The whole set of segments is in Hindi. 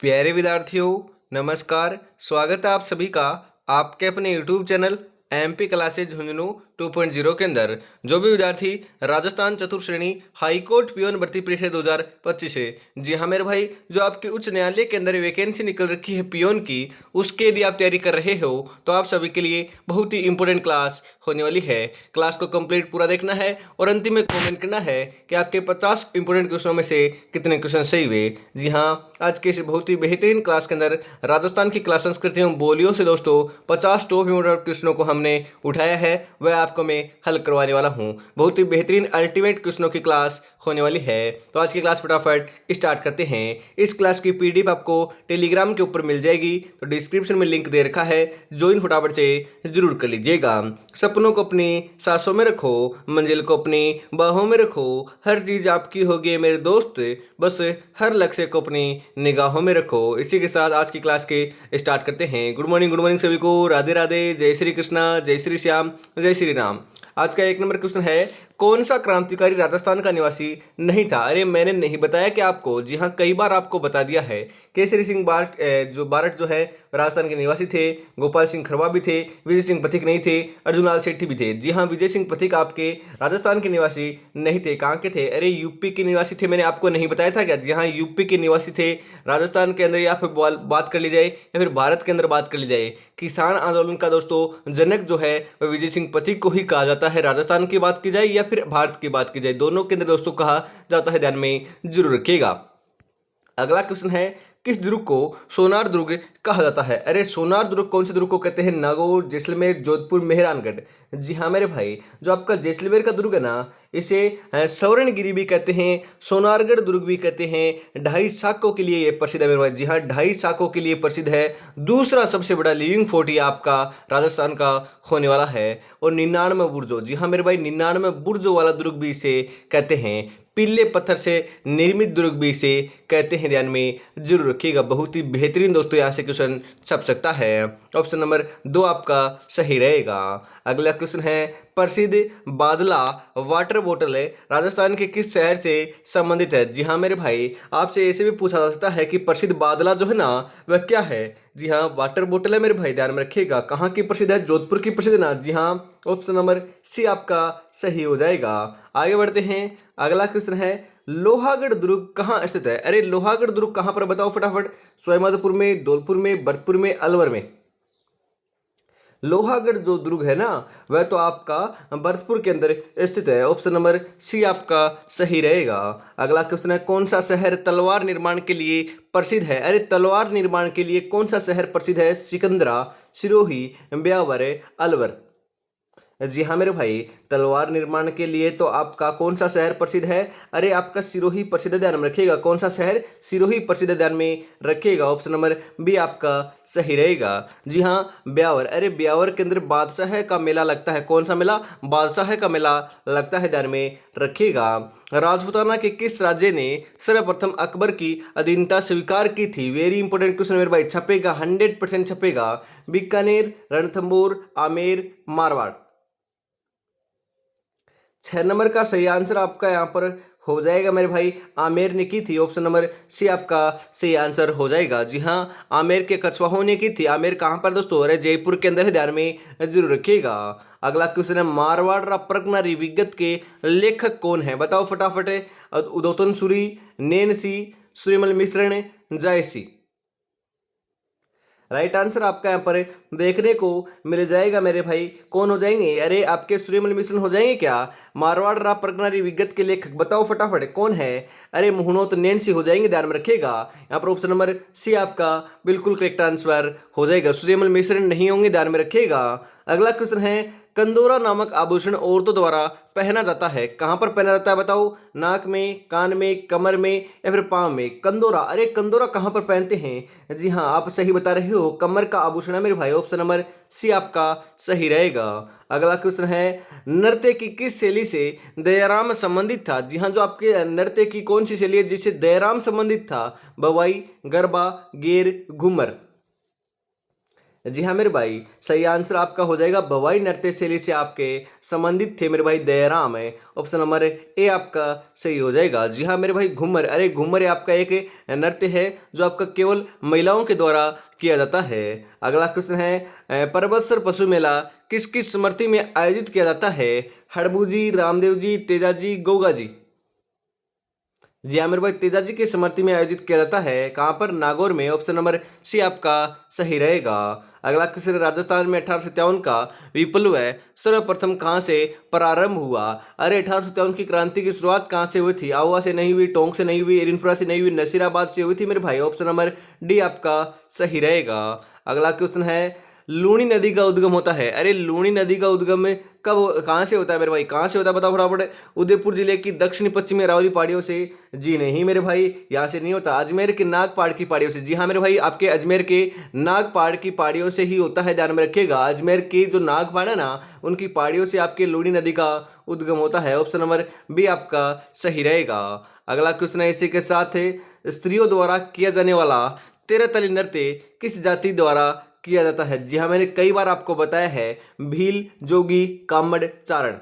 प्यारे विद्यार्थियों, नमस्कार। स्वागत है आप सभी का आपके अपने YouTube channel MP classes Jhunjhunu 2.0 के अंदर। जो भी विद्यार्थी राजस्थान चतुर्थ श्रेणी हाईकोर्ट पियोन भर्ती परीक्षा 2025 है, जी हाँ मेरे भाई, जो आपके उच्च न्यायालय के अंदर वैकेंसी निकल रखी है पियोन की, उसके यदि आप तैयारी कर रहे हो तो आप सभी के लिए बहुत ही इंपॉर्टेंट क्लास होने वाली है। क्लास को कंप्लीट पूरा देखना है और अंतिम में कमेंट करना है कि आपके 50 इंपॉर्टेंट क्वेश्चनों में से कितने क्वेश्चन सही हुए। जी हाँ, आज के इस बहुत ही बेहतरीन क्लास के अंदर राजस्थान की क्लास संस्कृति एवं बोलियों से दोस्तों 50 टॉप इंपॉर्टेंट क्वेश्चनों को हमने उठाया है, वह आपको मैं हल करवाने वाला हूँ। बहुत ही बेहतरीन अल्टीमेट क्वेश्चनों की क्लास होने वाली है। तो आज की क्लास फटाफट स्टार्ट करते हैं। इस क्लास की पीडीएफ आपको टेलीग्राम के ऊपर मिल जाएगी, तो डिस्क्रिप्शन में लिंक दे रखा है, ज्वाइन फटाफट से जरूर कर लीजिएगा। सपनों को अपनी सांसों में रखो, मंजिल को अपनी बाहों में रखो, हर चीज आपकी होगी मेरे दोस्त, बस हर लक्ष्य को अपनी निगाहों में रखो। इसी के साथ आज की क्लास के स्टार्ट करते हैं। गुड मॉर्निंग सभी को। राधे राधे, जय श्री कृष्णा, जय श्री श्याम, जय श्री राम। आज का 1 नंबर क्वेश्चन है, कौन सा क्रांतिकारी राजस्थान का निवासी नहीं था? अरे मैंने नहीं बताया कि आपको, जी हाँ कई बार आपको बता दिया है। केसरी सिंह बारट जो है राजस्थान के निवासी थे, गोपाल सिंह खरवा भी थे, विजय सिंह पथिक नहीं थे, अर्जुन लाल सेठी भी थे। जी हाँ, विजय सिंह पथिक आपके राजस्थान के निवासी नहीं थे। कहाँ के थे? अरे यूपी के निवासी थे। मैंने आपको नहीं बताया था क्या? जी हाँ, यूपी के निवासी थे। राजस्थान के अंदर या फिर बात कर ली जाए या फिर भारत के अंदर बात कर ली जाए, किसान आंदोलन का दोस्तों जनक जो है वह विजय सिंह पथिक को ही कहा जाता है। राजस्थान की बात की जाए या फिर भारत की बात की जाए, दोनों के अंदर दोस्तों कहा जाता है, ध्यान में जरूर रखिएगा। अगला क्वेश्चन है, किस दुर्ग को सोनार दुर्ग कहा जाता है? अरे सोनार दुर्ग कौन से दुर्ग को कहते हैं? नागौर, जैसलमेर, जोधपुर, मेहरानगढ़। जी हाँ मेरे भाई, जो आपका जैसलमेर का दुर्ग है ना, इसे स्वर्णगिरी भी कहते हैं, सोनारगढ़ दुर्ग भी कहते हैं। 2.5 शाकों के लिए ये प्रसिद्ध है मेरे भाई। जी हाँ, 2.5 शाकों के लिए प्रसिद्ध है। दूसरा सबसे बड़ा लिविंग फोर्ट ये आपका राजस्थान का होने वाला है। और 99 बुर्जों, जी हाँ मेरे भाई, 99 बुर्जों वाला दुर्ग भी इसे कहते हैं। पीले पत्थर से निर्मित दुर्ग भी इसे कहते हैं, ध्यान में जरूर रखिएगा। बहुत ही बेहतरीन दोस्तों यहाँ से क्वेश्चन छप सकता है। ऑप्शन नंबर 2 आपका सही रहेगा। अगला क्वेश्चन है, प्रसिद्ध बादला वाटर बोतल राजस्थान के किस शहर से संबंधित है? जी हाँ मेरे भाई, आपसे ऐसे भी पूछा जा सकता है कि प्रसिद्ध बादला जो है ना वह क्या है? जी हाँ, वाटर बोतल है मेरे भाई, ध्यान में रखिएगा। कहाँ की प्रसिद्ध है? जोधपुर की प्रसिद्ध ना। जी हाँ, ऑप्शन नंबर सी आपका सही हो जाएगा। आगे बढ़ते हैं। अगला क्वेश्चन है, लोहागढ़ दुर्ग कहाँ स्थित है? अरे लोहागढ़ दुर्ग कहाँ पर बताओ फटाफट। सवाईमाधोपुर में, धौलपुर में, भरतपुर में, अलवर में। लोहागढ़ जो दुर्ग है ना वह तो आपका भरतपुर के अंदर स्थित है। ऑप्शन नंबर सी आपका सही रहेगा। अगला क्वेश्चन है, कौन सा शहर तलवार निर्माण के लिए प्रसिद्ध है? अरे तलवार निर्माण के लिए कौन सा शहर प्रसिद्ध है? सिकंदरा, सिरोही, ब्यावर, अलवर। जी हाँ मेरे भाई, तलवार निर्माण के लिए तो आपका कौन सा शहर प्रसिद्ध है? अरे आपका सिरोही प्रसिद्ध है, ध्यान में रखिएगा। कौन सा शहर? सिरोही प्रसिद्ध है, ध्यान में रखिएगा। ऑप्शन नंबर बी आपका सही रहेगा। जी हाँ, ब्यावर। अरे ब्यावर के अंदर बादशाह का मेला लगता है। कौन सा मेला? बादशाह का मेला लगता है, ध्यान में रखिएगा। राजपूताना के किस राज्य ने सर्वप्रथम अकबर की अधीनता स्वीकार की थी? वेरी इंपॉर्टेंट क्वेश्चन मेरे भाई, छपेगा 100% छपेगा। बीकानेर, रणथंबोर, आमेर, मारवाड़। 6 नंबर का सही आंसर आपका यहाँ पर हो जाएगा मेरे भाई, आमेर ने की थी। ऑप्शन नंबर सी आपका सही आंसर हो जाएगा। जी हाँ, आमेर के कछवाहों ने की थी। आमेर कहाँ पर दोस्तों? अरे जयपुर के अंदर है, ध्यान में जरूर रखिएगा। अगला क्वेश्चन है, मारवाड़ प्रकनारी विगत के लेखक कौन है? बताओ फटाफट। उदोतन सूरी, नैनसी, सूर्यमल मिश्रण, जायसी। राइट आंसर आपका यहाँ पर देखने को मिल जाएगा मेरे भाई। कौन हो जाएंगे? अरे आपके सूर्यमल मिश्रण हो जाएंगे क्या? मारवाड़ रा प्रगनारी विगत के लेखक बताओ फटाफट कौन है? अरे मुहनोत नैनसी हो जाएंगे, ध्यान में रखिएगा। यहाँ पर ऑप्शन नंबर सी आपका बिल्कुल करेक्ट आंसर हो जाएगा। सूर्यमल मिश्रण नहीं होंगे, ध्यान में रखिएगा। अगला क्वेश्चन है, कंदोरा नामक आभूषण औरतों द्वारा पहना जाता है। कहां पर पहना जाता है बताओ? नाक में, कान में, कमर में या फिर पांव में? कंदोरा। अरे कंदोरा कहां पर पहनते हैं? जी हां, आप सही बता रहे हो, कमर का आभूषण है मेरे भाई। ऑप्शन नंबर सी आपका सही रहेगा। अगला क्वेश्चन है, नृत्य की किस शैली से दयाराम संबंधित था? जी हां, जो आपके नृत्य की कौन सी शैली है जिससे दयाराम संबंधित था? बवाई, गरबा, गेर, घूमर। जी हाँ मेरे भाई, सही आंसर आपका हो जाएगा भवाई नृत्य शैली से आपके संबंधित थे मेरे भाई दयाराम है। ऑप्शन नंबर ए आपका सही हो जाएगा। जी हाँ मेरे भाई, घूमर, अरे घूमर आपका एक नृत्य है जो आपका केवल महिलाओं के द्वारा किया जाता है। अगला क्वेश्चन है, परबतसर पशु मेला किस किस स्मृति में आयोजित किया जाता है? हड़बू जी, रामदेव जी, तेजा जी, गोगा जी। जी हाँ मेरे भाई, तेजाजी की स्मृति में आयोजित किया जाता है। कहाँ पर? नागौर में। ऑप्शन नंबर सी आपका सही रहेगा। अगला क्वेश्चन, राजस्थान में 1857 का विप्लव है सर्वप्रथम कहाँ से प्रारंभ हुआ? अरे 1857 की क्रांति की शुरुआत कहाँ से हुई थी? आहुआ से नहीं हुई, टोंक से नहीं हुई, एरिनपुरा से नहीं हुई, नसीराबाद से हुई थी मेरे भाई। ऑप्शन नंबर डी आपका सही रहेगा। अगला क्वेश्चन है, लूनी नदी का उद्गम होता है। अरे लूनी नदी का उद्गम कब, कहाँ से होता है मेरे भाई? कहाँ से होता है बताओ फटाफट। उदयपुर जिले की दक्षिण पश्चिमी अरावली पहाड़ियों से? जी नहीं मेरे भाई, यहाँ से नहीं होता। अजमेर के नाग पहाड़ की पहाड़ियों से। जी हाँ मेरे भाई, आपके अजमेर के नाग पहाड़ की पहाड़ियों से ही होता है, ध्यान में रखिएगा। अजमेर के जो नाग पहाड़ है ना, उनकी पहाड़ियों से आपके लूनी नदी का उद्गम होता है। ऑप्शन नंबर बी आपका सही रहेगा। अगला क्वेश्चन है, इसी के साथ स्त्रियों द्वारा किया जाने वाला तेरह तली नृत्य किस जाति द्वारा किया जाता है? जी हाँ, मैंने कई बार आपको बताया है, भील, जोगी, कामड़, चारण।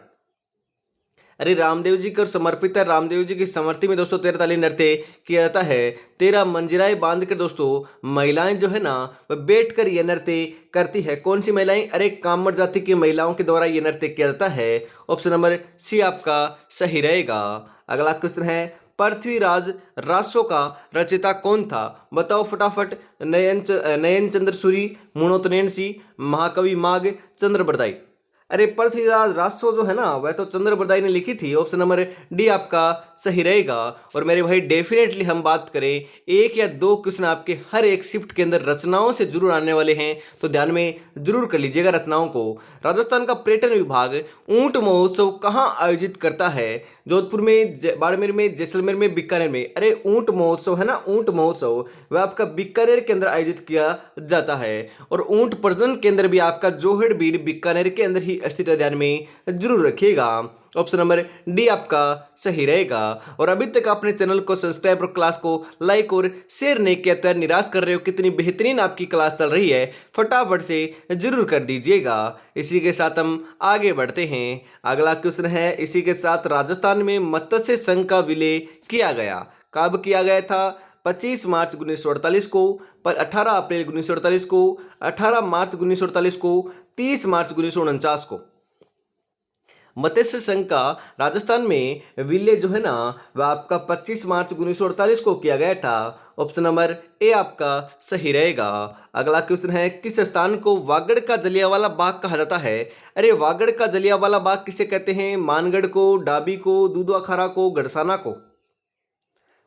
अरे रामदेव जी को समर्पित है। रामदेव जी की समर्ति में दोस्तों 13 ताली नृत्य किया जाता है। 13 मंजिराएं बांध कर दोस्तों महिलाएं जो है ना, वह बैठ कर यह नृत्य करती है। कौन सी महिलाएं? अरे कामड़ जाति की महिलाओं के द्वारा यह नृत्य किया जाता है। ऑप्शन नंबर सी आपका सही रहेगा। अगला क्वेश्चन है, पृथ्वीराज रासो का रचयिता कौन था? बताओ फटाफट। नयन चंद्र सूरी, मुणोतनयन सिंह, महाकवि माघ, चंद्र बरदाई। अरे पृथ्वीराज रासो जो है ना, वह तो चंद्र बरदाई ने लिखी थी। ऑप्शन नंबर डी आपका सही रहेगा। और मेरे भाई डेफिनेटली हम बात करें, एक या दो क्वेश्चन आपके हर एक शिफ्ट के अंदर रचनाओं से जरूर आने वाले हैं, तो ध्यान में जरूर कर लीजिएगा रचनाओं को। राजस्थान का पर्यटन विभाग ऊंट महोत्सव कहाँ आयोजित करता है? जोधपुर में, बाड़मेर में, जैसलमेर में, बीकानेर में। अरे ऊंट महोत्सव है ना, ऊंट महोत्सव वह आपका बीकानेर के अंदर आयोजित किया जाता है। और ऊंट प्रजनन केंद्र भी आपका जोहड़बीड़ बीकानेर के अंदर ही स्थित है, ध्यान में जरूर रखिएगा। ऑप्शन नंबर डी आपका सही रहेगा। और अभी तक आपने चैनल को सब्सक्राइब और क्लास को लाइक और शेयर नहीं किया तो निराश कर रहे हो। कितनी बेहतरीन आपकी क्लास चल रही है, फटाफट से जरूर कर दीजिएगा। इसी के साथ हम आगे बढ़ते हैं। अगला क्वेश्चन है, इसी के साथ राजस्थान में मत्स्य संघ का विलय किया गया। कब किया गया था? 25 मार्च 1948 को, 18 अप्रैल 1948 को, 18 मार्च 1948 को, 30 मार्च 1949 को। मत्स्य संघ का राजस्थान में विलय जो है ना, वह आपका 25 मार्च 1948 को किया गया था। ऑप्शन नंबर ए आपका सही रहेगा। अगला क्वेश्चन है, किस स्थान को वागड़ का जलियांवाला बाग कहा जाता है? अरे वागड़ का जलियांवाला बाग किसे कहते हैं? मानगढ़ को, डाबी को, दूधवा खारा को, गड़साना को।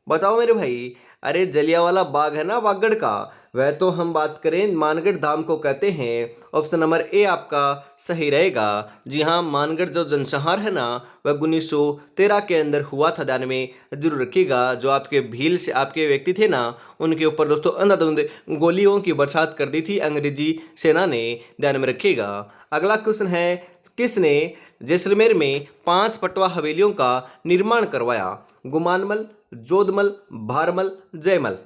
बताओ मेरे भाई। अरे जलियांवाला बाग है ना वागड़ का, वह तो हम बात करें मानगढ़ धाम को कहते हैं। ऑप्शन नंबर ए आपका सही रहेगा। जी हाँ, मानगढ़ जो जनसंहार है ना, वह 1913 के अंदर हुआ था, ध्यान में जरूर रखिएगा। जो आपके भील से आपके व्यक्ति थे ना, उनके ऊपर दोस्तों अंधाधुंध गोलियों की बरसात कर दी थी अंग्रेजी सेना ने, ध्यान में रखिएगा। अगला क्वेश्चन है, किसने जैसलमेर में 5 पटवा हवेलियों का निर्माण करवाया? गुमानमल, जोधमल, भारमल, जयमल।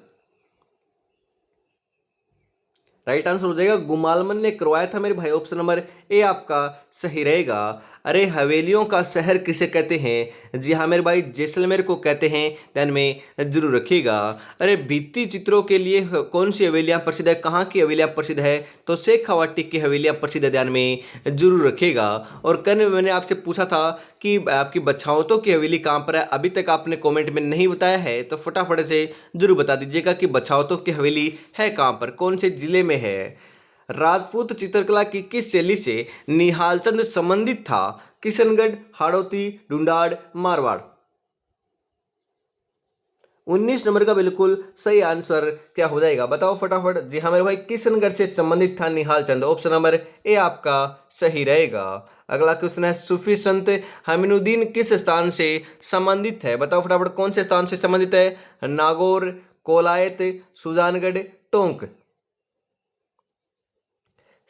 राइट आंसर हो जाएगा गुमालमन ने करवाया था मेरे भाई। ऑप्शन नंबर ए आपका सही रहेगा। अरे हवेलियों का शहर किसे कहते हैं? जी हाँ मेरे भाई, जैसलमेर को कहते हैं, ध्यान में जरूर रखिएगा। अरे भित्ति चित्रों के लिए कौन सी हवेलियां प्रसिद्ध है? कहाँ की हवेलियां प्रसिद्ध है? तो शेखावाटी की हवेलियां प्रसिद्ध है, ध्यान में जरूर रखिएगा। और कल मैंने आपसे पूछा था कि आपकी बछावतों की हवेली कहाँ पर है, अभी तक आपने कॉमेंट में नहीं बताया है, तो फटाफट से जरूर बता दीजिएगा कि बछावतों की हवेली है कहाँ पर, कौन से जिले में है। राजपूत चित्रकला की किस शैली से निहालचंद संबंधित था? किशनगढ़, हाड़ौती, ढूंढाड़, मारवाड़। 19 नंबर का बिल्कुल सही आंसर क्या हो जाएगा? बताओ फटाफट। जी हाँ मेरे भाई, किशनगढ़ से संबंधित था निहालचंद। ऑप्शन नंबर ए आपका सही रहेगा। अगला क्वेश्चन है, सूफी संत हमीनुद्दीन किस स्थान से संबंधित है? बताओ फटाफट, कौन से स्थान से संबंधित है? नागौर, कोलायत, सुजानगढ़, टोंक।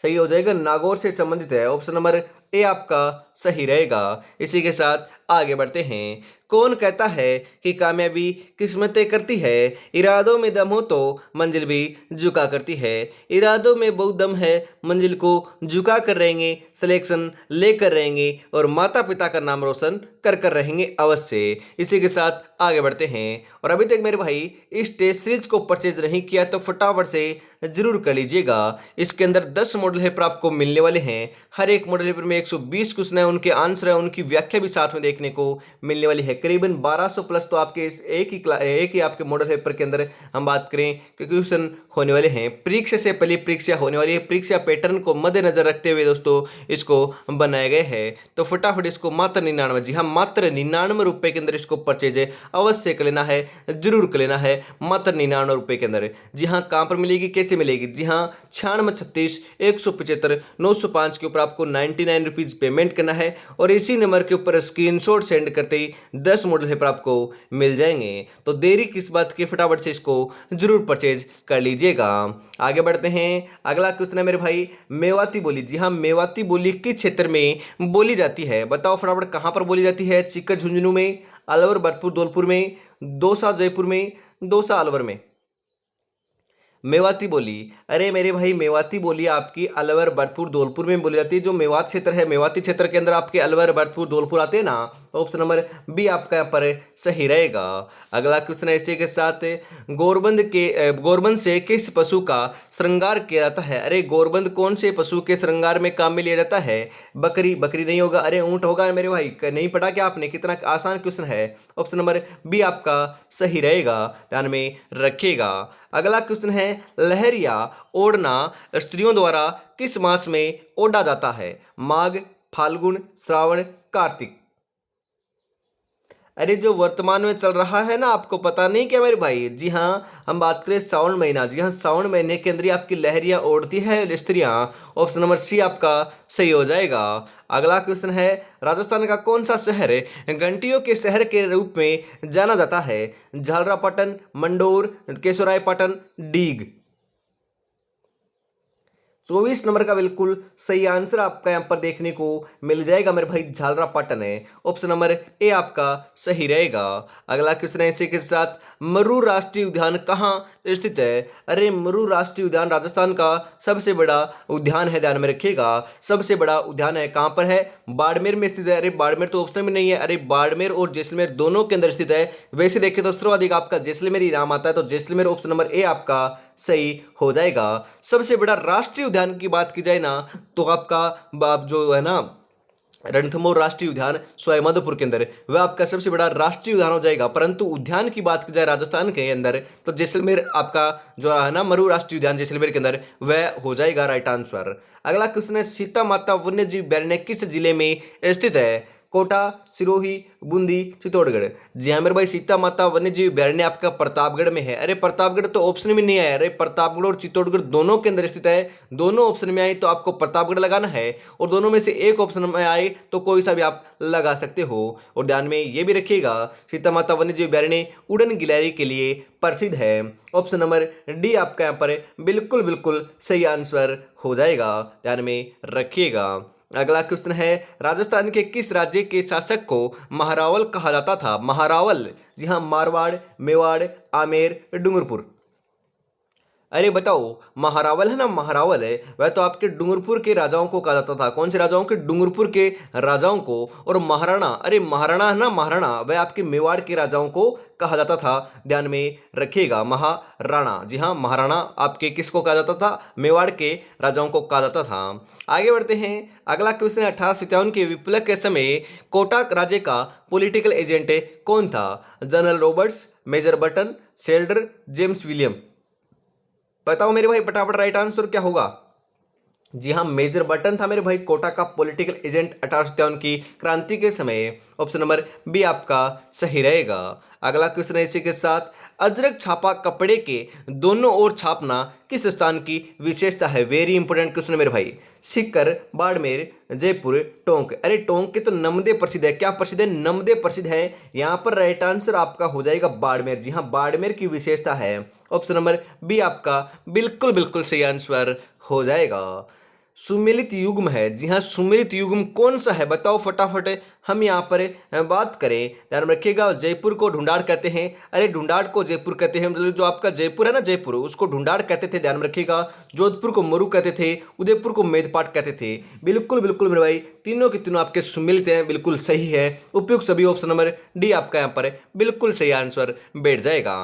सही हो जाएगा, नागौर से संबंधित है। ऑप्शन नंबर ए आपका सही रहेगा। इसी के साथ आगे बढ़ते हैं। कौन कहता है कि कामयाबी किस्मत तय करती है, इरादों में दम हो तो मंजिल भी झुका करती है। इरादों में बहुत दम है, मंजिल को झुका कर रहेंगे, सिलेक्शन लेकर रहेंगे और माता पिता का नाम रोशन कर रहेंगे अवश्य। इसी के साथ आगे बढ़ते हैं। और अभी तक मेरे भाई इस टेस्ट सीरीज को परचेज नहीं किया तो फटाफट से जरूर कर लीजिएगा। इसके अंदर 10 मॉडल पेपर आपको मिलने वाले हैं। हर एक मॉडल पेपर में 120 क्वेश्चन है, उनके आंसर है, उनकी व्याख्या भी साथ में देखने को मिलने वाली है। करीबन 1200 प्लस तो आपके इस एक ही आपके मॉडल पेपर के अंदर हम बात करें कि क्वेश्चन होने वाले हैं। परीक्षा से पहले परीक्षा होने वाली है, परीक्षा पैटर्न को मद्देनजर रखते हुए दोस्तों इसको बनाया गया है। तो फटाफट इसको मात्र 99, जी हाँ मात्र 99 रुपए के अंदर इसको परचेज अवश्य कर लेना है, जरूर कर लेना है, मात्र 99 रुपए के अंदर। जी हाँ, कहाँ पर मिलेगी, कैसे मिलेगी? जी हाँ, 9636 175 905 के ऊपर आपको 99 रुपीज पेमेंट करना है और इसी नंबर के ऊपर स्क्रीनशॉट सेंड करते ही 10 मॉडल पेपर आपको मिल जाएंगे। तो देरी किस बात की, फटाफट से इसको जरूर परचेज कर लीजिएगा। आगे बढ़ते हैं। अगला क्वेश्चन है मेरे भाई, मेवाती बोली। जी हाँ, मेवाती बोली किस क्षेत्र में बोली जाती है? बताओ फटाफट, कहां पर बोली जाती है? सीकर झुंझुनू में, अलवर भरतपुर धौलपुर में, दौसा जयपुर में, दौसा अलवर में। मेवाती बोली, अरे मेरे भाई मेवाती बोली आपकी अलवर भरतपुर धौलपुर में बोली जाती है। जो मेवात क्षेत्र है, मेवाती क्षेत्र के अंदर आपके अलवर भरतपुर धौलपुर आते हैं ना, तो ऑप्शन नंबर बी आपका यहाँ पर सही रहेगा। अगला क्वेश्चन है इसी के साथ, गोरबंद से किस पशु का श्रृंगार किया जाता है? अरे गोरबंद कौन से पशु के श्रृंगार में काम में लिया जाता है? बकरी, बकरी नहीं होगा, अरे ऊंट होगा मेरे भाई। नहीं पढ़ा क्या आपने? कितना आसान क्वेश्चन है। ऑप्शन नंबर बी आपका सही रहेगा, ध्यान में रखिएगा। अगला क्वेश्चन है, लहरिया ओढ़ना स्त्रियों द्वारा किस मास में ओढ़ा जाता है? माघ, फाल्गुन, श्रावण, कार्तिक। अरे जो वर्तमान में चल रहा है ना, आपको पता नहीं क्या मेरे भाई? जी हाँ, हम बात करें श्रावण महीना। जी हाँ, श्रावण महीने के अंदर ही आपकी लहरियां ओढ़ती है स्त्रियां। ऑप्शन नंबर सी आपका सही हो जाएगा। अगला क्वेश्चन है, राजस्थान का कौन सा शहर घंटियों के शहर के रूप में जाना जाता है? झालरापाटन, मंडोर, केशोरायपाटन, डीग। 24 नंबर का बिल्कुल सही आंसर आपका यहां पर देखने को मिल जाएगा मेरे भाई, झालरापाटन है। ऑप्शन नंबर ए आपका सही रहेगा। अगला क्वेश्चन है इसी के साथ, मरु राष्ट्रीय उद्यान कहाँ स्थित है? अरे मरु राष्ट्रीय उद्यान राजस्थान का सबसे बड़ा उद्यान है, ध्यान में रखिएगा। सबसे बड़ा उद्यान है, कहां पर है? बाड़मेर में स्थित है। अरे बाड़मेर तो ऑप्शन में नहीं है, अरे बाड़मेर और जैसलमेर दोनों के अंदर स्थित है। वैसे देखें तो सर्वाधिक आपका जैसलमेर ही नाम आता है, तो जैसलमेर ऑप्शन नंबर ए आपका सही हो जाएगा। सबसे बड़ा राष्ट्रीय उद्यान की बात की जाए ना, तो आपका आप जो है ना रणथंभौर राष्ट्रीय उद्यान सवाईमाधोपुर के अंदर, वह आपका सबसे बड़ा राष्ट्रीय उद्यान हो जाएगा। परंतु उद्यान की बात की जाए राजस्थान के अंदर, तो जैसलमेर आपका जो है ना मरु राष्ट्रीय उद्यान जैसलमेर के अंदर, वह हो जाएगा राइट आंसर। अगला क्वेश्चन है, सीता माता वन्य जीव अभयारण्य किस जिले में स्थित है? कोटा, सिरोही, बूंदी, चित्तौड़गढ़। जी हाँ मेरे भाई, सीता माता वन्य जीव अभयारण्य आपका प्रतापगढ़ में है। अरे प्रतापगढ़ तो ऑप्शन में नहीं आया, अरे प्रतापगढ़ और चित्तौड़गढ़ दोनों के अंदर स्थित है। दोनों ऑप्शन में आए तो आपको प्रतापगढ़ लगाना है, और दोनों में से एक ऑप्शन में आए तो कोई सा भी आप लगा सकते हो। और ध्यान में ये भी रखिएगा, सीता माता वन्य जीव अभयारण्य उड़न गिलहरी के लिए प्रसिद्ध है। ऑप्शन नंबर डी आपका यहाँ पर बिल्कुल बिल्कुल सही आंसर हो जाएगा, ध्यान में रखिएगा। अगला क्वेश्चन है, राजस्थान के किस राज्य के शासक को महारावल कहा जाता था? महारावल, जी हाँ, मारवाड़, मेवाड़, आमेर, डूंगरपुर। अरे बताओ, महारावल है ना, महारावल है, वह तो आपके डूंगरपुर के राजाओं को कहा जाता था। कौन से राजाओं के? डूंगरपुर के राजाओं को। और महाराणा, अरे महाराणा है ना, महाराणा वह आपके मेवाड़ के राजाओं को कहा जाता था, ध्यान में रखिएगा। महाराणा, जी हाँ, महाराणा आपके किसको कहा जाता था? मेवाड़ के राजाओं को कहा जाता था। आगे बढ़ते हैं। अगला क्वेश्चन 1857 के विप्लव के समय कोटा राज्य का पॉलिटिकल एजेंट कौन था? General Roberts, major Button, Shelder, James William. बताओ मेरे भाई फटाफट, राइट आंसर क्या होगा? जी हाँ, मेजर बटन था मेरे भाई कोटा का पॉलिटिकल एजेंट 1857 की क्रांति के समय। ऑप्शन नंबर बी आपका सही रहेगा। अगला क्वेश्चन है इसी के साथ, अजरक छापा कपड़े के दोनों ओर छापना किस स्थान की विशेषता है? वेरी इंपोर्टेंट क्वेश्चन है मेरे भाई। सीकर, बाड़मेर, जयपुर, टोंक। अरे टोंक के तो नमदे प्रसिद्ध है। क्या प्रसिद्ध है? नमदे प्रसिद्ध है। यहाँ पर राइट आंसर आपका हो जाएगा बाड़मेर। जी हाँ, बाड़मेर की विशेषता है। ऑप्शन नंबर बी आपका बिल्कुल बिल्कुल सही आंसर हो जाएगा। सुमेलित युग्म है। जी हाँ, सुमेलित युग्म कौन सा है बताओ फटाफट। हम यहाँ पर बात करें, ध्यान में रखिएगा, जयपुर को ढूंढाड़ कहते हैं। अरे ढूंढाड़ को जयपुर कहते हैं, मतलब जो आपका जयपुर है ना, जयपुर, उसको ढूंढाड़ कहते थे, ध्यान में रखिएगा। जोधपुर को मरु कहते थे, उदयपुर को मेदपाट कहते थे। बिल्कुल बिल्कुल मेरे भाई, तीनों के तीनों आपके सुमेलित हैं, बिल्कुल सही है। उपयुक्त सभी, ऑप्शन नंबर डी आपका यहाँ पर बिल्कुल सही आंसर बैठ जाएगा।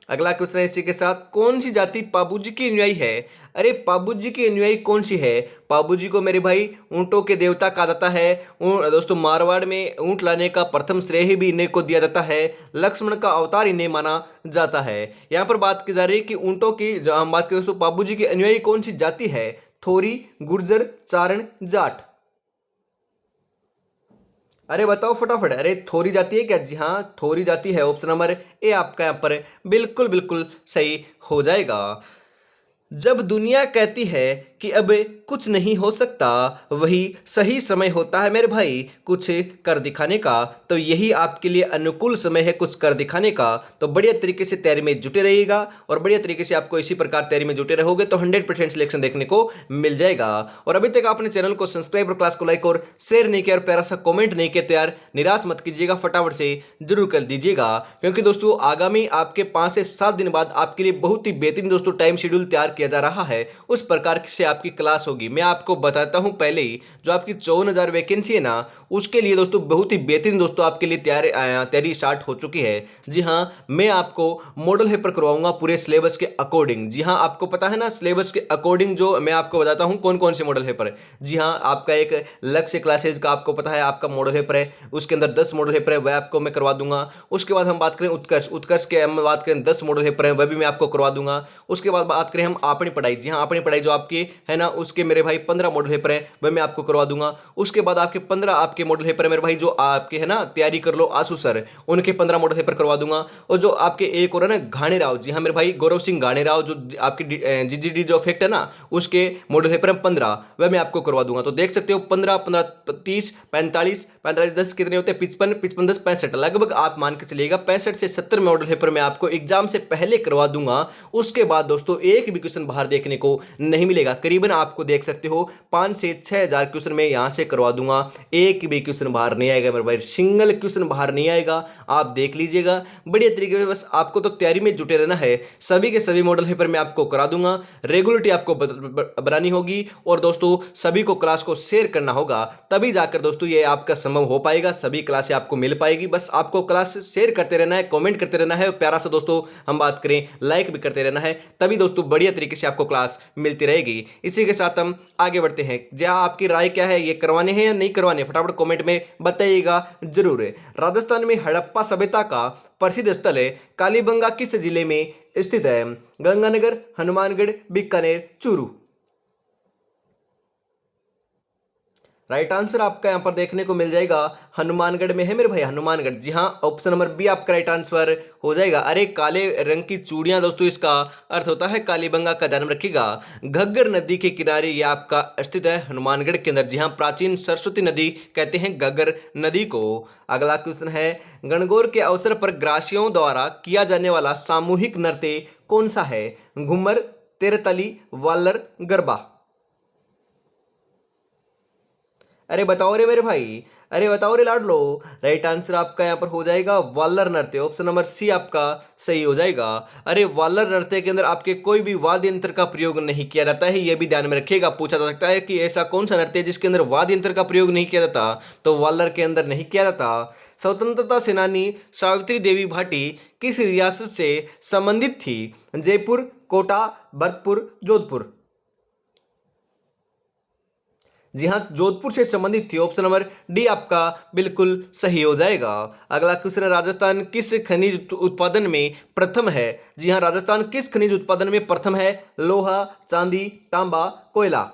अगला क्वेश्चन है इसी के साथ, कौन सी जाति पाबूजी की अनुयायी है। अरे पाबूजी की अनुयायी कौन सी है। पाबूजी को मेरे भाई ऊंटों के देवता कहा जाता है। दोस्तों मारवाड़ में ऊंट लाने का प्रथम श्रेय भी इन्हें को दिया जाता है। लक्ष्मण का अवतार इन्हें माना जाता है। यहाँ पर बात की जा रही है कि ऊंटों की, जो हम बात करें दोस्तों, पाबूजी की अनुयायी कौन सी जाति है। थोरी, गुर्जर, चारण, जाट। अरे बताओ फटाफट। अरे थोरी जाती है क्या। जी हाँ, थोरी जाती है, ऑप्शन नंबर ए आपका यहाँ पर बिल्कुल बिल्कुल सही हो जाएगा। जब दुनिया कहती है कि अब कुछ नहीं हो सकता, वही सही समय होता है मेरे भाई कुछ कर दिखाने का। तो यही आपके लिए अनुकूल समय है कुछ कर दिखाने का। तो बढ़िया तरीके से तैयारी में जुटे रहिएगा, और बढ़िया तरीके से आपको इसी प्रकार तैयारी में जुटे रहोगे तो 100% सिलेक्शन देखने को मिल जाएगा। और अभी तक आपने चैनल को सब्सक्राइब और क्लास को लाइक और शेयर नहीं किया और प्यारा सा कॉमेंट नहीं किया तो यार निराश मत कीजिएगा, फटाफट से जरूर कर दीजिएगा। क्योंकि दोस्तों आगामी आपके 5 से 7 दिन बाद आपके लिए बहुत ही बेहतरीन दोस्तों टाइम शेड्यूल तैयार किया जा रहा है। उस प्रकार से आपकी क्लास होगी। मैं आपको बताता हूं पहले ही, जो आपकी 54,000 वैकेंसी है ना, उसके लिए दोस्तों बहुत ही बेहतरीन दोस्तों आपके लिए तैयारी स्टार्ट हो चुकी है। जी हां, मैं आपको मॉडल पेपर करवाऊंगा पूरे सिलेबस के अकॉर्डिंग। जी हां, आपको पता है ना सिलेबस के अकॉर्डिंग जो मैं आपको बताता हूं कौन कौन से मॉडल पेपर है। जी हां, आपका एक लक्ष्य क्लासेज का आपको पता है आपका मॉडल पेपर है, उसके अंदर 10 मॉडल पेपर है, वह आपको मैं करवा दूंगा। उसके बाद हम बात करें उत्कर्ष, उत्कर्ष के हम बात करें 10 मॉडल पेपर है, वह भी मैं आपको करवा दूंगा। उसके बाद बात करें हम अपनी पढ़ाई, जी हाँ अपनी पढ़ाई जो आपकी है ना, उसके मेरे भाई 15 मॉडल पेपर है, वह मैं आपको करवा दूंगा। उसके बाद आपके 15 आपके मॉडल पेपर है मेरे भाई, जो आपके है ना तैयारी कर लो आंसू सर, उनके 15 मॉडल पेपर करवा दूंगा। और जो आपके एक और है ना घाणे राव, जी हाँ मेरे भाई गौरव सिंह घाणे राव, जो आपकी जीजीडी जो फैक्ट है ना, उसके मॉडल पेपर है 15, वह मैं आपको करवा दूंगा। तो देख सकते हो 15 15 30 45 45 10 कितने होते हैं, 55 55 10 65, लगभग आप मान के चलिएगा 65 से 70 मॉडल पेपर मैं आपको एग्जाम से पहले करवा दूंगा। उसके बाद दोस्तों एक भी क्वेश्चन बाहर देखने को नहीं मिलेगा। करीबन आपको देख सकते हो 5 से 6,000 क्वेश्चन मैं यहां से करवा दूंगा, एक भी क्वेश्चन बाहर नहीं आएगा मेरे भाई, सिंगल क्वेश्चन बाहर नहीं आएगा। आप देख लीजिएगा बढ़िया तरीके से, बस आपको तो तैयारी में जुटे रहना है। सभी के सभी मॉडल पेपर मैं आपको करा दूंगा, रेगुलरिटी आपको बनानी होगी, और दोस्तों सभी को क्लास को शेयर करना होगा, तभी जाकर दोस्तों ये आपका संभव हो पाएगा, सभी क्लासें आपको मिल पाएगी। बस आपको क्लास शेयर करते रहना है, कमेंट करते रहना है, प्यारा सा दोस्तों हम बात करें लाइक भी करते रहना है, तभी दोस्तों बढ़िया तरीके से आपको क्लास मिलती रहेगी। इसी के साथ हम आगे बढ़ते हैं। क्या आपकी राय क्या है, ये करवाने हैं या नहीं करवाने, फटाफट कमेंट में बताइएगा जरूर। राजस्थान में हड़प्पा सभ्यता का प्रसिद्ध स्थल है कालीबंगा किस जिले में स्थित है। गंगानगर, हनुमानगढ़, बीकानेर, चूरू। राइट आंसर आपका यहां पर देखने को मिल जाएगा हनुमानगढ़ में है मेरे भाई, हनुमानगढ़। जी हाँ, ऑप्शन नंबर बी आपका राइट आंसर हो जाएगा। अरे काले रंग की चूड़ियां दोस्तों, इसका अर्थ होता है कालीबंगा का, ध्यान रखिएगा। घग्गर नदी के किनारे यह आपका स्थित है हनुमानगढ़ के अंदर। जी हाँ, प्राचीन सरस्वती नदी कहते हैं घग्गर नदी को। अगला क्वेश्चन है, गणगौर के अवसर पर ग्रासियों द्वारा किया जाने वाला सामूहिक नृत्य कौन सा है। घूमर, तेरतली, वालर, गरबा। अरे बताओ रे मेरे भाई, अरे बताओ रे लाडलो। राइट आंसर आपका यहां पर हो जाएगा वालर नृत्य, ऑप्शन नंबर सी आपका सही हो जाएगा। अरे वालर नृत्य के अंदर आपके कोई भी वाद्य यंत्र का प्रयोग नहीं किया जाता है, यह भी ध्यान में रखिएगा। पूछा जा सकता है कि ऐसा कौन सा नृत्य है जिसके अंदर वाद्य यंत्र का प्रयोग नहीं किया जाता, तो वालर के अंदर नहीं किया जाता। स्वतंत्रता सेनानी सावित्री देवी भाटी किस रियासत से संबंधित थी। जयपुर, कोटा, भरतपुर, जोधपुर। जी हाँ, जोधपुर से संबंधित थी, ऑप्शन नंबर डी आपका बिल्कुल सही हो जाएगा। अगला क्वेश्चन है, राजस्थान किस खनिज उत्पादन में प्रथम है। जी हाँ, राजस्थान किस खनिज उत्पादन में प्रथम है। लोहा, चांदी, तांबा, कोयला।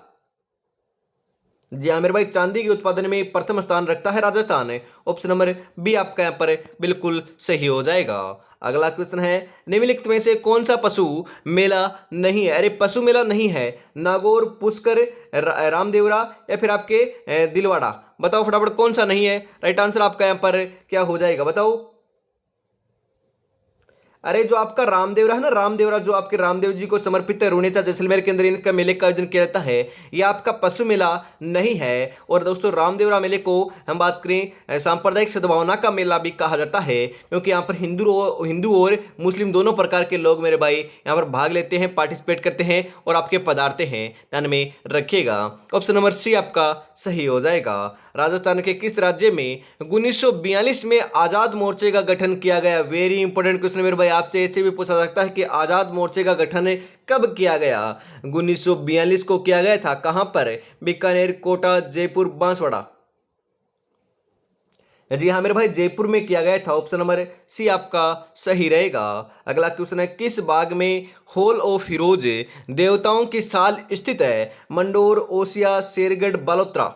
जी हाँ मेरे भाई, चांदी के उत्पादन में प्रथम स्थान रखता है राजस्थान, ऑप्शन नंबर बी आपका यहाँ पर बिल्कुल सही हो जाएगा। अगला क्वेश्चन है, निम्नलिखित में से कौन सा पशु मेला नहीं है। अरे पशु मेला नहीं है। नागौर, पुष्कर, रामदेवरा या फिर आपके दिलवाड़ा। बताओ फटाफट कौन सा नहीं है। राइट आंसर आपका यहाँ पर क्या हो जाएगा बताओ। अरे जो आपका रामदेवरा है ना, रामदेवरा जो आपके रामदेव जी को समर्पित है, रुनेचा जैसलमेर के अंदर इनका मेले का आयोजन किया जाता है। ये आपका पशु मेला नहीं है। और दोस्तों रामदेवरा मेले को हम बात करें सांप्रदायिक सद्भावना का मेला भी कहा जाता है, क्योंकि यहाँ पर हिंदू और मुस्लिम दोनों प्रकार के लोग मेरे भाई यहाँ पर भाग लेते हैं, पार्टिसिपेट करते हैं और आपके पधारते हैं, ध्यान में रखिएगा। ऑप्शन नंबर सी आपका सही हो जाएगा। राजस्थान के किस राज्य में 1942 में आजाद मोर्चे का गठन किया गया? वेरी इंपॉर्टेंट क्वेश्चन मेरे भाई, आपसे ऐसे भी पूछा सकता है कि आजाद मोर्चे का गठन कब किया गया? 1942 को किया गया था। कहां पर? बीकानेर, कोटा, जयपुर, बांसवाड़ा। जी हाँ मेरे भाई, जयपुर में किया गया था। ऑप्शन नंबर सी आपका सही रहेगा। अगला क्वेश्चन है, किस बाग में हॉल ऑफ हीरोज देवताओं की साल स्थित है? मंडोर, ओसिया, शेरगढ़, बालोतरा।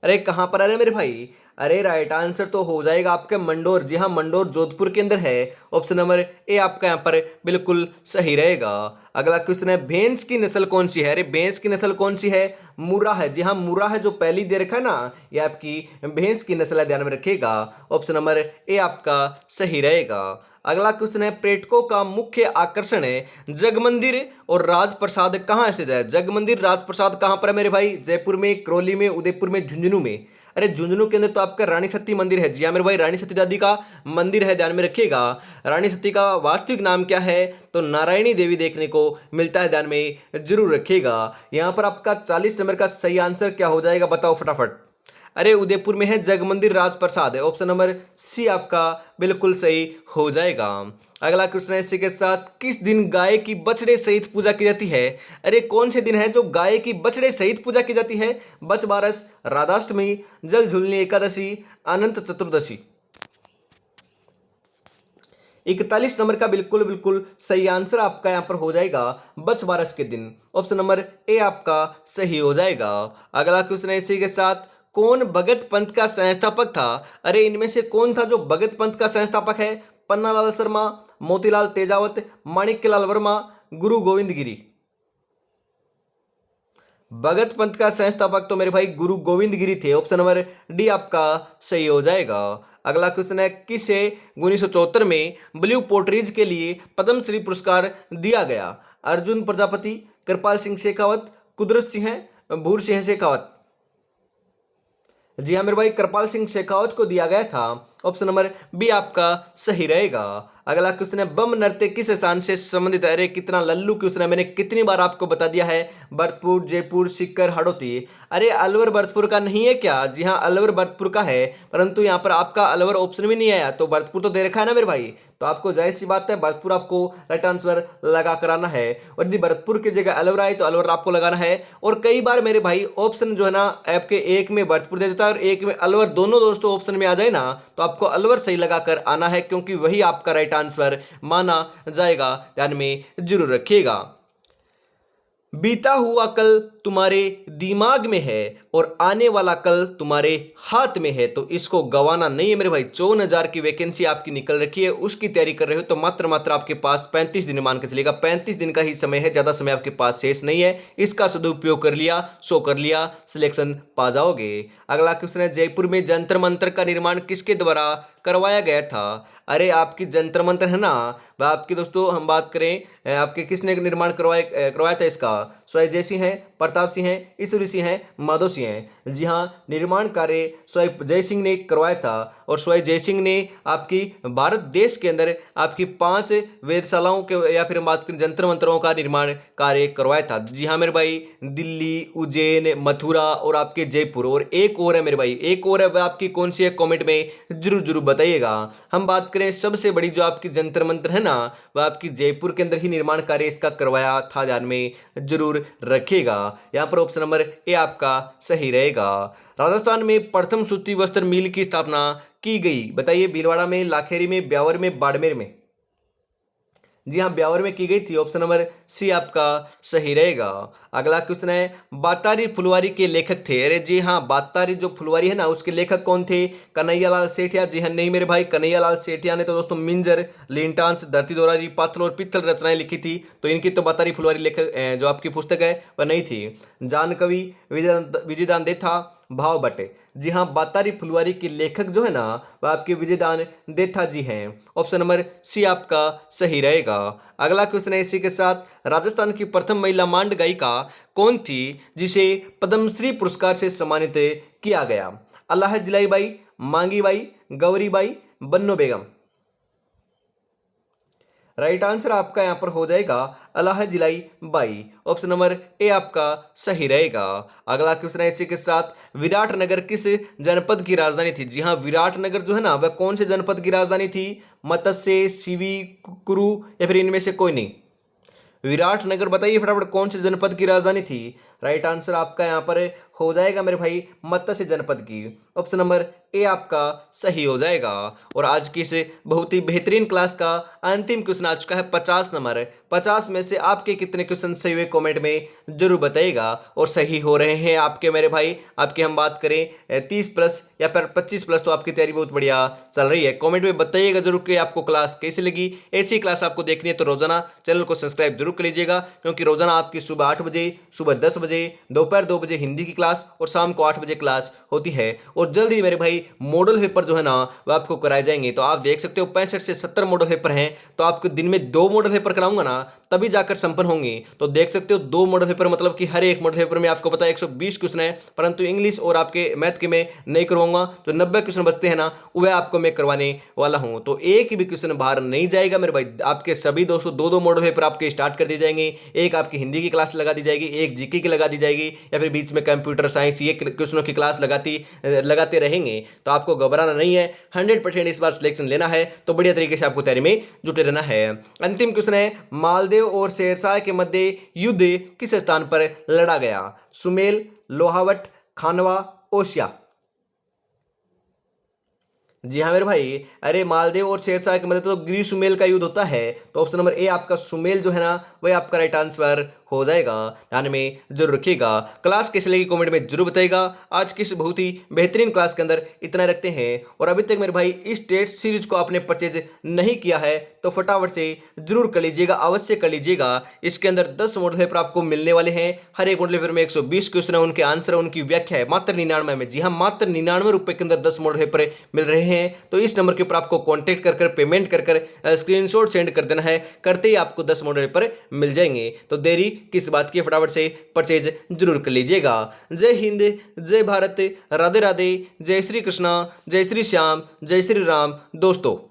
अरे कहां पर? अरे मेरे भाई, अरे राइट आंसर तो हो जाएगा आपके मंडोर। जी हाँ, मंडोर जोधपुर के अंदर है। ऑप्शन नंबर ए आपका यहाँ पर बिल्कुल सही रहेगा। अगला क्वेश्चन है, भैंस की नस्ल कौन सी है? अरे भैंस की नस्ल कौन सी है? मुर्रा है। जी हाँ, मुर्रा है, जो पहली दे रखा है ना, ये आपकी भैंस की नस्ल है, ध्यान में रखिएगा। ऑप्शन नंबर ए आपका सही रहेगा। अगला क्वेश्चन है, पर्यटकों का मुख्य आकर्षण है जगमंदिर और राजप्रसाद कहाँ स्थित है? जगमंदिर, राजप्रसाद कहाँ पर है मेरे भाई? जयपुर में, करौली में, उदयपुर में, झुंझुनू में। अरे झुंझुनू के अंदर तो आपका रानी सती मंदिर है। जी हाँ मेरे भाई, रानी सती दादी का मंदिर है, ध्यान में रखिएगा। रानी सती का वास्तविक नाम क्या है? तो नारायणी देवी देखने को मिलता है, ध्यान में जरूर रखिएगा। यहां पर आपका 40 नंबर का सही आंसर क्या हो जाएगा, बताओ फटाफट। अरे उदयपुर में है जगमंदिर राजप्रसाद है। ऑप्शन नंबर सी आपका बिल्कुल सही हो जाएगा। अगला क्वेश्चन है इसी के साथ, किस दिन गाय की बछड़े सहित पूजा की जाती है? अरे कौन से दिन है जो गाय की बछड़े सहित पूजा की जाती है? बच बारस, राधाष्टमी, जल झूलनी एकादशी, अनंत चतुर्दशी। 41 नंबर का बिल्कुल बिल्कुल सही आंसर आपका यहां पर हो जाएगा बच बारस के दिन। ऑप्शन नंबर ए आपका सही हो जाएगा। अगला क्वेश्चन है इसी के साथ, कौन भगत पंथ का संस्थापक था? अरे इनमें से कौन था जो भगत पंथ का संस्थापक है? पन्नालाल शर्मा, मोतीलाल तेजावत, माणिक्यलाल वर्मा, गुरु गोविंद गिरी। भगत पंथ का संस्थापक तो मेरे भाई गुरु गोविंद गिरी थे। ऑप्शन नंबर डी आपका सही हो जाएगा। अगला क्वेश्चन है, किसे 1974 में ब्लू पोर्ट्रीज के लिए पद्मश्री पुरस्कार दिया गया? अर्जुन प्रजापति, कृपाल सिंह शेखावत, कुदरत सिंह, भूर सिंह शेखावत। जी हाँ मेरे भाई, कृपाल सिंह शेखावत को दिया गया था। ऑप्शन नंबर बी आपका सही रहेगा। अगला क्वेश्चन है, बम नृत्य किस स्थान से संबंधित है? अरे कितना लल्लू क्वेश्चन है, मैंने कितनी बार आपको बता दिया है। भरतपुर, जयपुर, सीकर, हाड़ौती। अरे अलवर भरतपुर का नहीं है क्या? जी हाँ, अलवर भरतपुर का है, परंतु यहाँ पर आपका अलवर ऑप्शन भी नहीं आया, तो भरतपुर तो दे रखा है ना मेरे भाई, तो आपको जाहिर सी बात है भरतपुर आपको राइट आंसर लगा कराना है। और यदि भरतपुर की जगह अलवर आए तो अलवर आपको लगाना है। और कई बार मेरे भाई ऑप्शन जो है ना आपके एक में भरतपुर दे देता है और एक में अलवर, दोनों दोस्तों ऑप्शन में आ जाए ना, तो आपको अलवर सही लगाकर आना है, क्योंकि वही आपका राइट आंसर माना जाएगा, ध्यान में जरूर रखिएगा। बीता हुआ कल तुम्हारे दिमाग में है और आने वाला कल तुम्हारे हाथ में है, तो इसको गवाना नहीं है मेरे भाई। 54,000 की वैकेंसी आपकी निकल रखी है, उसकी तैयारी कर रहे हो तो मात्र आपके पास 35 दिन मान के चलेगा। 35 दिन का ही समय है, ज्यादा समय आपके पास शेष नहीं है। इसका सदुपयोग कर लिया, सो कर लिया, सिलेक्शन पा जाओगे। अगला क्वेश्चन है, जयपुर में जंतर मंतर का निर्माण किसके द्वारा करवाया गया था? अरे आपकी जंतर मंतर है ना, वह आपकी दोस्तों हम बात करें आपके किसने निर्माण करवाया था इसका? स्वयं जय सिंह है, प्रताप सिंह है, ईश्वरी सिंह है, माधव सिंह है। जी हाँ, निर्माण कार्य स्वयं जय सिंह ने करवाया था। और स्वयं जय सिंह ने आपकी भारत देश के अंदर आपकी 5 वेधशालाओं के या फिर हम बात करें जंतर मंतरों का निर्माण कार्य करवाया था। जी हाँ मेरे भाई, दिल्ली, उज्जैन, मथुरा और आपके जयपुर। और एक और है मेरे भाई, एक और है, वह आपकी कौन सी है कॉमेंट में जरूर जरूर बताइएगा। हम बात करें सबसे बड़ी जो आपकी जंतर मंतर है ना, वह आपकी जयपुर के अंदर ही निर्माण कार्य इसका करवाया था, ध्यान में जरूर रखिएगा। यहां पर ऑप्शन नंबर ए आपका सही रहेगा। राजस्थान में प्रथम सूती वस्त्र मिल की स्थापना की गई, बताइए। भीलवाड़ा में, लाखेरी में, ब्यावर में, बाड़मेर में। जी हाँ, ब्यावर में की गई थी। ऑप्शन नंबर सी आपका सही रहेगा। अगला क्वेश्चन है, बातारी फुलवारी के लेखक थे? अरे जी हाँ, बातारी जो फुलवारी है ना, उसके लेखक कौन थे? कन्हैयालाल सेठिया। जी हाँ, नहीं मेरे भाई, कन्हैयालाल सेठिया ने तो दोस्तों मिंजर, लिंटांस, धरती दोरारी, पाथल और पित्तल रचनाएं लिखी थी, तो इनकी तो बातारी फुलवारी लेखक जो आपकी पुस्तक है वह नहीं थी। जानकवि विजयदान देथा भाव बटे। जी हाँ, बातारी फुलवारी के लेखक जो है ना वह आपके विजयदान देथा जी हैं। ऑप्शन नंबर सी आपका सही रहेगा। अगला क्वेश्चन है इसी के साथ, राजस्थान की प्रथम महिला मांड गायिका कौन थी जिसे पद्मश्री पुरस्कार से सम्मानित किया गया? अल्लाह जिलाई बाई, मांगी बाई, गौरी बाई, बन्नो बेगम। राइट आंसर आपका यहां पर हो जाएगा Allah Jilai Bai. Option number A आपका सही रहेगा। अगला क्वेश्चन है इसी के साथ, विराटनगर किस जनपद की राजधानी थी? जी हां, विराटनगर जो है ना वह कौन से जनपद की राजधानी थी? मत्स्य, सीवी, कुरु या फिर इनमें से कोई नहीं? विराटनगर बताइए फटाफट कौन से जनपद की राजधानी थी? राइट आंसर आपका यहां पर हो जाएगा मेरे भाई मत्स्य जनपद की। ऑप्शन नंबर ए आपका सही हो जाएगा। और आज की इस बहुत ही बेहतरीन क्लास का अंतिम क्वेश्चन आ चुका है 50 नंबर। 50 में से आपके कितने क्वेश्चन सही हुए कमेंट में जरूर बताइएगा। और सही हो रहे हैं आपके मेरे भाई, आपकी हम बात करें 30 प्लस या फिर 25 प्लस, तो आपकी तैयारी बहुत बढ़िया चल रही है। कमेंट में बताइएगा जरूर कि आपको क्लास कैसी लगी। ऐसी क्लास आपको देखनी है तो रोजाना चैनल को सब्सक्राइब जरूर कर लीजिएगा, क्योंकि रोजाना आपकी सुबह 8 बजे, सुबह 10 बजे, दोपहर 2 बजे हिंदी की क्लास और शाम को 8 बजे क्लास होती है। और जल्द ही मेरे भाई मॉडल पेपर जो है ना वो आपको कराए जाएंगे। तो आप देख सकते हो 65 से 70 मॉडल पेपर हैं, तो आपको दिन में 2 मॉडल पेपर कराऊंगा ना तभी जाकर संपन्न होंगे। तो देख सकते हो 2 मॉडल पेपर मतलब कि हर एक मॉडल पेपर में आपको पता है 120 क्वेश्चन है, परंतु इंग्लिश और आपके मैथ के में नहीं करवाऊंगा। जो 90 क्वेश्चन बचते हैं ना वह आपको मैं करवाने वाला हूं। तो एक भी क्वेश्चन बाहर नहीं जाएगा मेरे भाई। आपके सभी दोस्तों 2-2 मॉडल पेपर आपके स्टार्ट कर दिए जाएंगे। एक आपकी हिंदी की क्लास लगा दी जाएगी, एक जीके की लगा दी जाएगी, या फिर बीच में कंप्यूटर साइंस ये क्वेश्चनों की क्लास लगाते रहेंगे। तो आपको घबराना नहीं है, 100% इस बार सिलेक्शन लेना है तो बढ़िया तरीके से आपको तैयारी में जुटे रहना है। अंतिम क्वेश्चन है, मालदेव और शेरशाह के मध्य युद्ध किस स्थान पर लड़ा गया? सुमेल, लोहावट, खानवा, ओसिया। जी हाँ मेरे भाई, अरे मालदेव और शेरशाह के मध्य तो गिरी सुमेल का युद्ध होता है। तो ऑप्शन नंबर ए आपका सुमेल जो है ना वही आपका राइट आंसर हो जाएगा। ध्यान में जरूर रखिएगा। क्लास कैसे लगी कमेंट में जरूर बताइएगा। आज की इस बहुत ही बेहतरीन क्लास के अंदर इतना रखते हैं। और अभी तक मेरे भाई इस टेस्ट सीरीज को आपने परचेज नहीं किया है तो फटाफट से जरूर कर लीजिएगा, अवश्य कर लीजिएगा। इसके अंदर 10 मॉडल पेपर आपको मिलने वाले हैं। हर एक मॉडल पेपर में 120 क्वेश्चन है, उनके आंसर, उनकी व्याख्या है मात्र 99 में। जी हाँ, मात्र 99 रुपए के अंदर 10 मॉडल पेपर मिल रहे हैं। तो इस नंबर के ऊपर आपको कांटेक्ट कर पेमेंट कर स्क्रीनशॉट सेंड कर देना है। करते ही आपको 10 मॉडल पेपर मिल जाएंगे। तो देरी किस बात की, फटाफट से परचेज जरूर कर लीजिएगा। जय हिंद, जय भारत, राधे राधे, जय श्री कृष्णा, जय श्री श्याम, जय श्री राम दोस्तों।